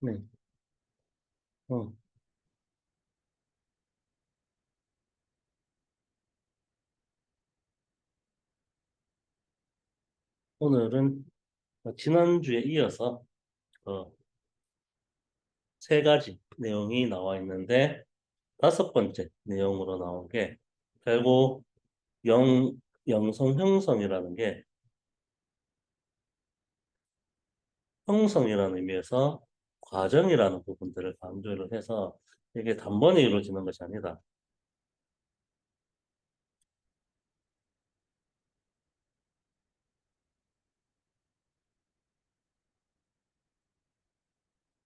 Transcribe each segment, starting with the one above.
네. 어, 오늘은 지난주에 이어서 어, 세 가지 내용이 나와 있는데 다섯 번째 내용으로 나온 게 결국 영성 형성이라는 게 형성이라는 의미에서 과정이라는 부분들을 강조를 해서 이게 단번에 이루어지는 것이 아니다.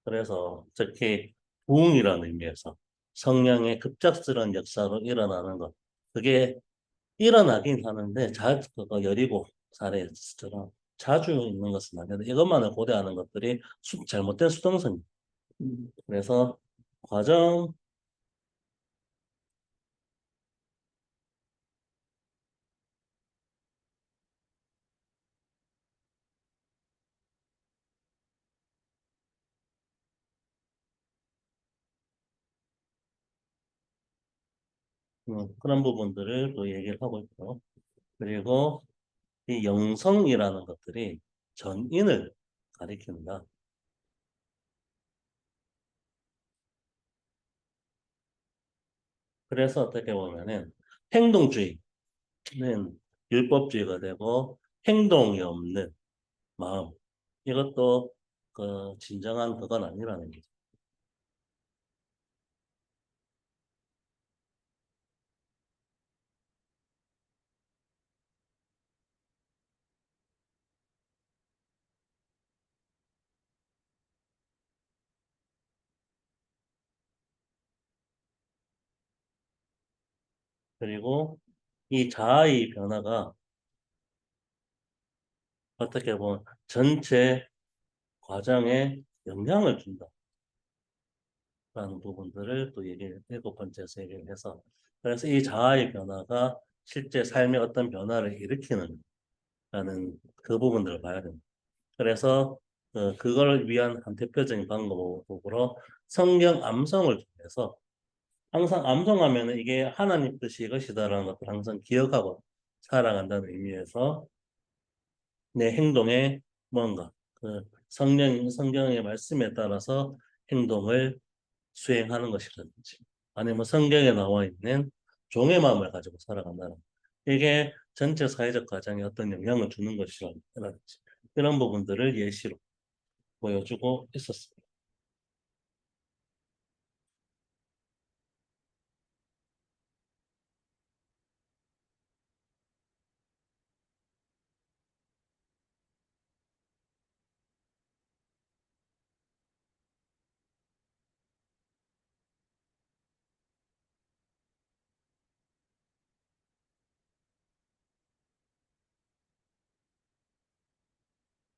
그래서 특히 부흥이라는 의미에서 성령의 급작스러운 역사로 일어나는 것. 그게 일어나긴 하는데 그거 여리고 사례처럼 자주 있는 것은 아닌데 이것만을 고려하는 것들이 잘못된 수동성입니다. 그래서 과정, 그런 부분들을 또 얘기를 하고 있고, 그리고 이 영성이라는 것들이 전인을 가리킨다. 그래서 어떻게 보면은 행동주의는 율법주의가 되고 행동이 없는 마음, 이것도 그 진정한 그건 아니라는 거죠. 그리고 이 자아의 변화가 어떻게 보면 전체 과정에 영향을 준다라는 부분들을 또 일곱 번째에서 얘기를 해서 그래서 이 자아의 변화가 실제 삶에 어떤 변화를 일으키는 라는 그 부분들을 봐야 됩니다. 그래서 그걸 위한 한 대표적인 방법으로 성경 암송을 통해서 항상 암송하면 이게 하나님 뜻이 이것이다라는 것을 항상 기억하고 살아간다는 의미에서 내 행동에 뭔가 성경의 말씀에 따라서 행동을 수행하는 것이라든지 아니면 성경에 나와 있는 종의 마음을 가지고 살아간다는 이게 전체 사회적 과정에 어떤 영향을 주는 것이라든지 이런 부분들을 예시로 보여주고 있었습니다.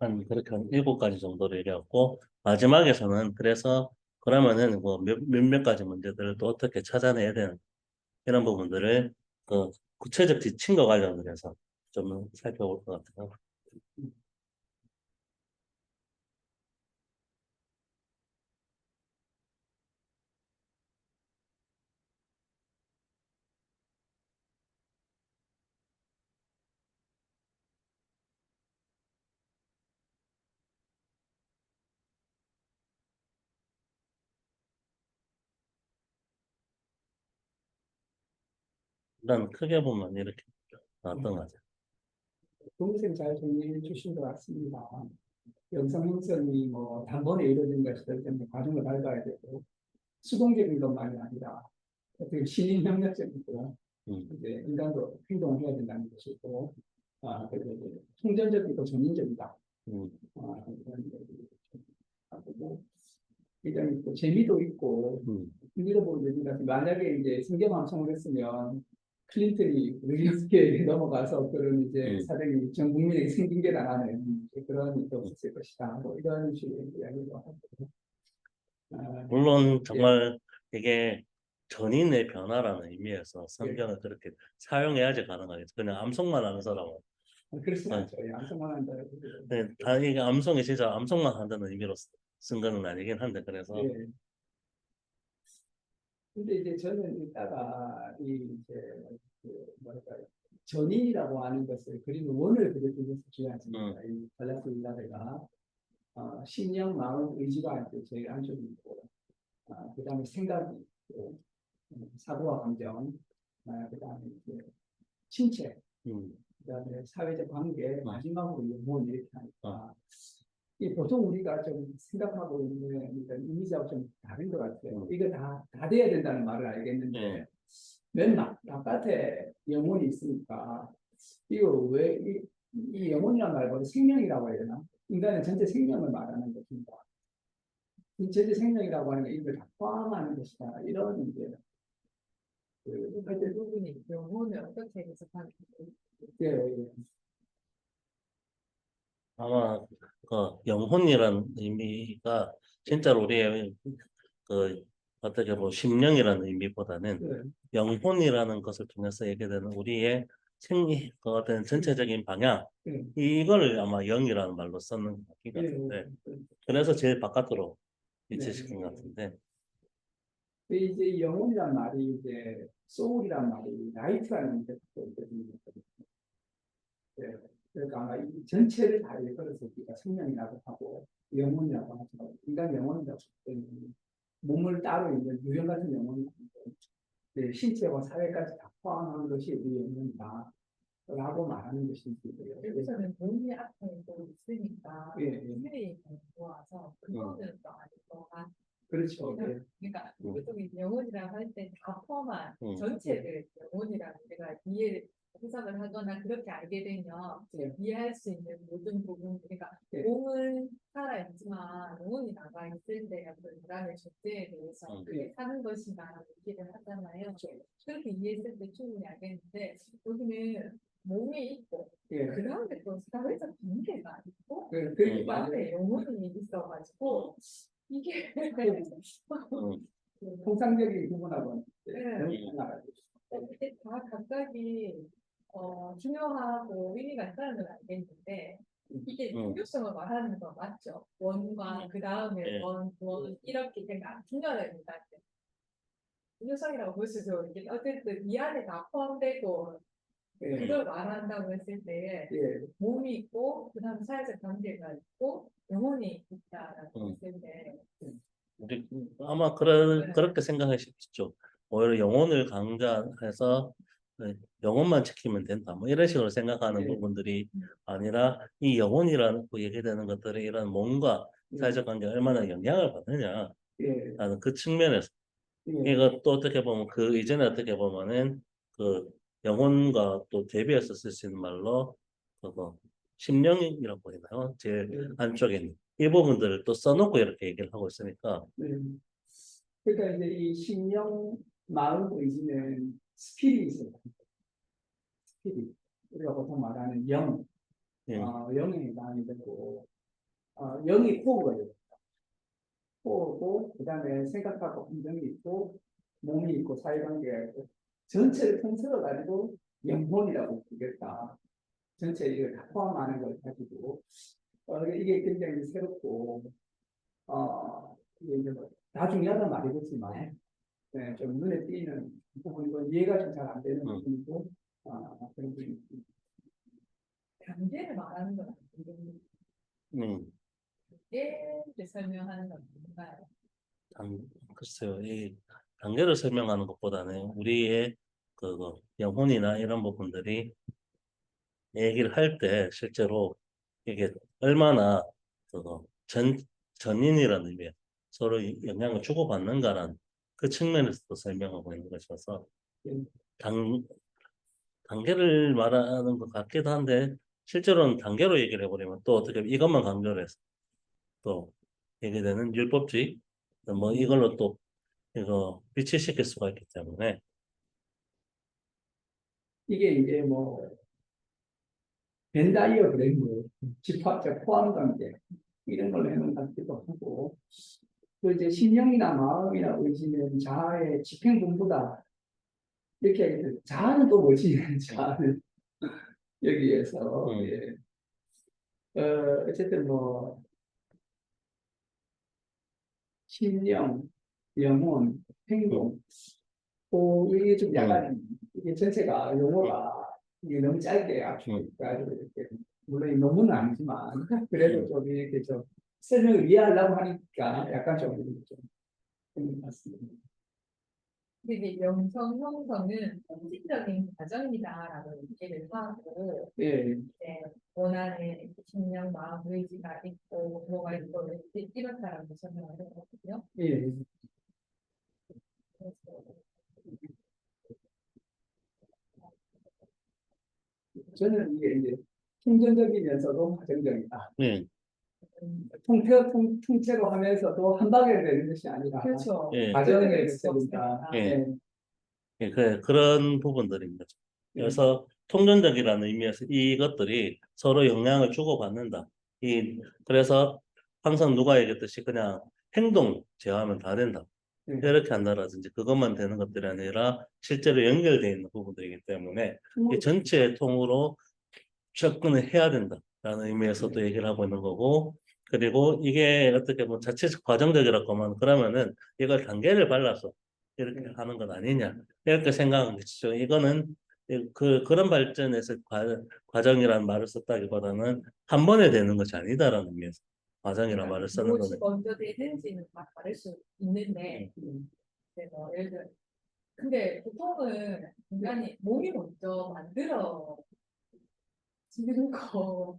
한 그렇게 한 일곱 가지 정도로 얘기했고 마지막에서는 그래서 그러면은 뭐 몇몇 가지 문제들을 또 어떻게 찾아내야 되는 이런 부분들을 그 구체적 지침과 관련을 해서 좀 살펴볼 것 같아요. 일단 크게 보면 이렇게 나왔던 것 같아요. 동생 잘 정리해 주신 것 같습니다. 영상 형성이 뭐 단번에 이루어진 것이기 때문에 과정을 밟아야 되고 수동적인 것만이 아니라 어떻게 신인 협력적인 거 음, 이제 인간도 행동을 해야 된다는 것이고 그리고 이제 통전적이고 전인적이다. 음, 이런 하고 이런 또 재미도 있고 음, 흥미로 보는 재미라서 만약에 이제 성경 방송을 했으면 클린턴이 릴리스케에 넘어가서 그런 이제 음. 사정이 전 국민에게 생긴 게 나가는 그런 일도 없을 것이다. 뭐 이런 식의 이야기도 하고. 아, 물론 예, 정말 이게 전인의 변화라는 의미에서 예. 성경을 그렇게 사용해야지 가능하겠죠. 그냥 암송만 하는 사람은 그렇진 어, 않죠. 예, 양성만 한다. 다 이게 암송이 진짜 암송만 한다는 의미로서 쓴 거는 아니긴 한데 그래서 예. 근데 이제 저는 이따가 이 이제 그 뭐랄까 전인이라고 하는 것을 그리는 원을 그려주는 것이 중요하십니다. 이 발라스 일라베가 신령, 마음, 의지가 이제 제일 안쪽에 있고, 그다음에 생각이 있고, 사고와 감정, 그다음에 이제 신체, 그다음에 사회적 관계, 마지막으로 영혼 이렇게 하니까 이 보통 우리가 좀 생각하고 있는 이런 이미지하고 좀 다른 것 같아요. 이거 다 돼야 된다는 말을 알겠는데 맨 바깥에 영혼이 있으니까 이거 이 영혼이란 말보다 생명이라고 해야 되나? 인간의 전체 생명을 말하는 것입니다. 이 전체 생명이라고 하는 게 이걸 다 포함하는 것이다. 이런 이제 그 부분이 영혼을 어떻게 해석하는지. 예, 예. 아마 그 영혼이라는 의미가 진짜로 우리의 그 어떻게 보면 심령이라는 의미보다는 예. 영혼이라는 것을 통해서 얘기되는 우리의 생리 그 어떤 전체적인 방향 예. 이거를 아마 영이라는 말로 썼는 것 예. 같은데 그래서 제일 바깥으로 네. 위치시킨 것 같은데 이제 이 영혼이란 말이 이제 소울이란 말이 라이트라는 뜻도 있거든요. 네. 그러니까 아마 이 전체를 다 일컬어서 우리가 생명이라고 하고 영혼이라고 하죠. 인간 영혼이라고 하면 몸을 따로 있는 유형 같은 영혼이 아니고 네, 신체와 사회까지 다 포함한 것이 우리 영혼이다. 라고 말하는 것이고요. 여기서는 몸이 앞에 또 있으니까 예, 예. 힘이 모아서 그거는 또 아닐 것 같아요. 그렇죠. 예. 그러니까 보통 영혼이라고 할 때 다 포함한 음. 전체를 영혼이라고 내가 이해를 해석을 하거나 그렇게 알게 되면 예. 이해할 수 있는 모든 부분, 그러니까 예. 몸은 살아있지만 영혼이 나가 있을 때 어떤 불안의 존재에 대해서 그게 사는 것이다 얘기를 하잖아요. 그렇게 이해했을 때 충분히 알겠는데 여기는 몸이 있고 예. 그 다음에 또 사회적 관계가 있고 그 그 다음에 영혼이 있어가지고 이게 통상적인 부분하고는 네. 너무 달라요. 이게 다 각각이 중요하고 의미가 있다는 건 알겠는데 이게 중요성을 말하는 건 맞죠? 원과 그 다음에 원 이렇게 그러니까 중요합니다. 중요성이라고 볼 수도 이게 어쨌든 이 안에 다 포함되고 예. 그걸 말한다고 했을 때 예. 몸이 있고 그 다음에 사회적 관계가 있고 영혼이 있다라고 했을 때 우리 아마 그렇게 생각하시겠죠. 오히려 영혼을 강조해서 영혼만 지키면 된다. 뭐 이런 식으로 생각하는 예. 부분들이 아니라 이 영혼이라는 그 얘기되는 것들이 이런 몸과 사회적 관계가 얼마나 영향을 받느냐라는 예. 그 측면에서 예. 이거 또 어떻게 보면 그 이전에 어떻게 보면은 그 영혼과 또 대비해서 쓸 수 있는 말로 그거 심령이라고 보이나요? 제일 안쪽에 있는 이 부분들을 또 써놓고 이렇게 얘기를 하고 있으니까 네. 그러니까 이제 이 신령, 마음, 의지는 스피릿이에요. 스피릿. 우리가 보통 말하는 영, 예. 영에 해당이 되고, 영이 코어예요. 코어고, 그 다음에 생각하고 감정이 있고, 몸이 있고, 사회관계가 있고, 전체를 통틀어 가지고 영혼이라고 부르겠다. 전체 이걸 다 포함하는 걸 가지고, 이게 굉장히 새롭고, 이게 이제 다 중요하단 말이겠지만, 네, 좀 눈에 띄는 부분이고, 이해가 좀 잘 안 되는 부분이고, 그런 부분이 있습니다. 관계를 말하는 건 아니고 관계를 설명하는 건 뭔가요? 글쎄요, 이 단계를 설명하는 것보다는 우리의 그 영혼이나 이런 부분들이 얘기를 할 때 실제로 이게 얼마나 그거 전인이라는 의미에 서로 영향을 주고받는가라는 그 측면에서도 설명하고 있는 것이어서 단, 단계를 말하는 것 같기도 한데 실제로는 단계로 얘기를 해버리면 또 어떻게 이것만 강조를 해서 또 얘기되는 율법주의 뭐 이걸로 또 이거 비치시킬 수가 있기 때문에 이게 이제 뭐, 벤다이어 그래프, 집합적 포함 관계, 이런 걸로 해놓은 것 같기도 하고, 또 이제 신령이나 마음이나 의지는 자아의 집행본부다. 이렇게 하겠죠. 자아는 또 뭐지? 자아는 여기에서, 예. 어쨌든 뭐, 신령, 영혼, 행동. 이게 좀 약간 이게 전체가 용어가 이게 너무 짧게 압축해가지고 이렇게 물론 이 논문은 아니지만 그래도 좀 이렇게 좀 설명을 이해하려고 하니까 약간 좀 그런 것 같습니다. 근데 명성 형성은 상징적인 과정이다라는 얘기를 하고 예, 이제 원하는 신령, 마음, 의지가 있고 뭐가 있고 이렇다라고 설명을 했거든요. 예. 그래서 저는 이게 이제 통전적이면서도 과정적이다. 예, 통째로 하면서도 한 방에 되는 것이 아니라 그렇죠. 예, 과정의 것이니까. 예. 예, 그런 부분들인 거죠. 그래서 통전적이라는 의미에서 이것들이 서로 영향을 주고받는다. 그래서 항상 누가 얘기했듯이 그냥 행동 제어하면 다 된다. 이렇게 한다라든지 그것만 되는 것들이 아니라 실제로 연결되어 있는 부분들이기 때문에 이 전체의 통으로 접근을 해야 된다라는 의미에서도 얘기를 하고 있는 거고, 그리고 이게 어떻게 보면 자칫 과정적이라고 하면 그러면은 이걸 단계를 발라서 이렇게 하는 건 아니냐 이렇게 생각하는 것이죠. 이거는 그런 발전에서 과정이라는 말을 썼다기보다는 한 번에 되는 것이 아니다라는 의미에서 과정이라는 말을 쓰는 무엇이 거는. 먼저 되는지는 다 다를 수 있는데 이제 뭐 예를 들어 근데 보통은 인간이 몸이 먼저 만들어 지는 거가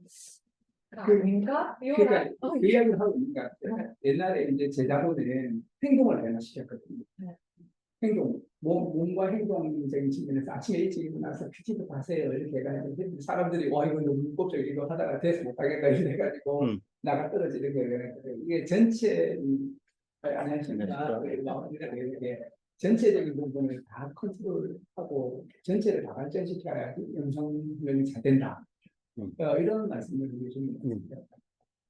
아닌가? 그러니까 어, 그 이야기를 하고 있는 것 같아요. 옛날에 이제 제자분은 행동을 변화시켰거든요. 네. 행동, 몸과 행동적인 측면에서 아침에 일찍 일어나서 퀴즈도 가세요. 이렇게 해가지고 사람들이 와 이거 너무 무겁죠. 이거 하다가 돼서 못하겠다 이래 가지고 나가 떨어지는 거예요. 이게 전체 안녕하십니까. 이렇게 전체적인 부분을 다 컨트롤하고 전체를 다 발전시켜야지 영성력이 잘 된다. 이런 말씀을 해주십니다. 그러니까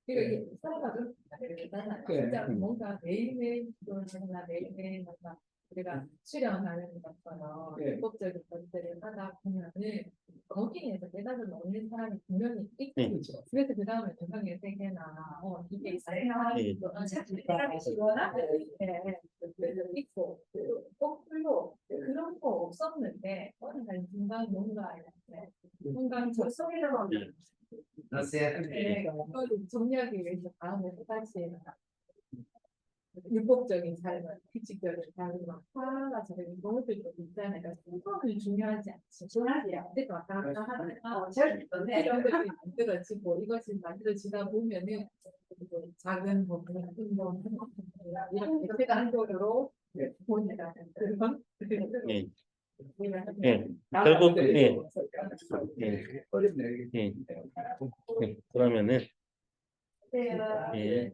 이게 살아가도 되잖아요. 네. 진짜 뭔가 매일매일 기도를 하거나 매일매일 뭔가 우리가 수련하는 것처럼 네. 율법적인 것들을 하다 보면은 거기에서 대답을 얻는 사람이 분명히 있고 그렇죠. 그래서 그 다음에 조상의 세계나 이게 네. 있고 거꾸로 그런 거 없었는데 어느 날 중간 뭔가 순간 저 속에서 그거를 정리하기 위해서 다음에 다시 율법적인 삶을 규칙적인 삶을 막 하나가 저런 것들도 있잖아요. 그러니까 그거는 중요하지 않지. 중요하지 않을 것 같다. 이런 것들이 만들어지고 이것이 만들어지다 보면은 작은 부분, 행동, 이렇게 객관적으로 보내가는 그런 예. 예. 결국 어렵네요. 예. 그러면은 네. 예.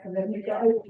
그러니까